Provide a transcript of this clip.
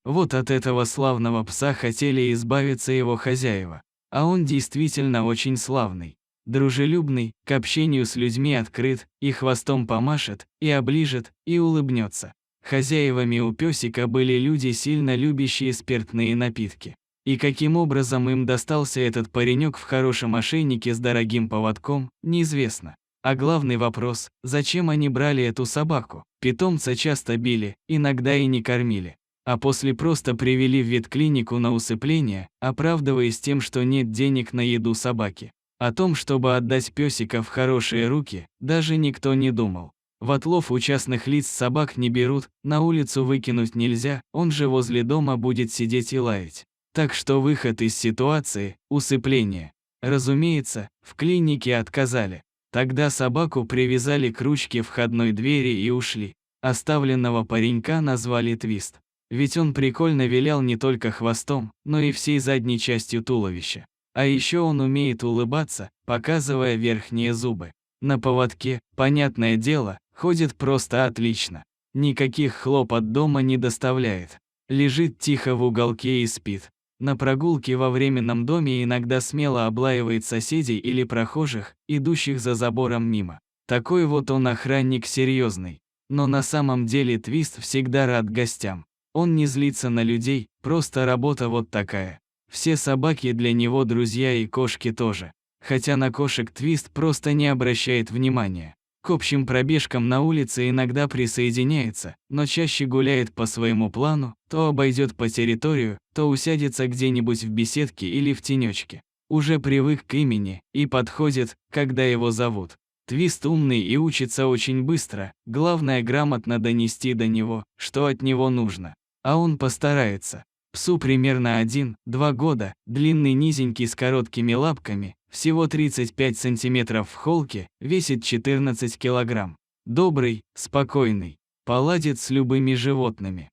Вот от этого славного пса хотели избавиться его хозяева. А он действительно очень славный. Дружелюбный, к общению с людьми открыт, и хвостом помашет, и оближет, и улыбнется. Хозяевами у песика были люди, сильно любящие спиртные напитки. И каким образом им достался этот паренек в хорошем ошейнике с дорогим поводком, неизвестно. А главный вопрос, зачем они брали эту собаку? Питомца часто били, иногда и не кормили. А после просто привели в ветклинику на усыпление, оправдываясь тем, что нет денег на еду собаки. О том, чтобы отдать песика в хорошие руки, даже никто не думал. В отлов у частных лиц собак не берут, на улицу выкинуть нельзя, он же возле дома будет сидеть и лаять. Так что выход из ситуации – усыпление. Разумеется, в клинике отказали. Тогда собаку привязали к ручке входной двери и ушли. Оставленного паренька назвали Твист. Ведь он прикольно вилял не только хвостом, но и всей задней частью туловища. А еще он умеет улыбаться, показывая верхние зубы. На поводке, понятное дело, ходит просто отлично. Никаких хлопот дома не доставляет. Лежит тихо в уголке и спит. На прогулке во временном доме иногда смело облаивает соседей или прохожих, идущих за забором мимо. Такой вот он охранник серьезный. Но на самом деле Твист всегда рад гостям. Он не злится на людей, просто работа вот такая. Все собаки для него друзья и кошки тоже. Хотя на кошек Твист просто не обращает внимания. К общим пробежкам на улице иногда присоединяется, но чаще гуляет по своему плану, то обойдет по территорию, то усядется где-нибудь в беседке или в тенечке. Уже привык к имени и подходит, когда его зовут. Твист умный и учится очень быстро, главное грамотно донести до него, что от него нужно. А он постарается. Псу примерно 1-2 года, длинный низенький с короткими лапками, всего 35 сантиметров в холке, весит 14 килограмм. Добрый, спокойный, поладит с любыми животными.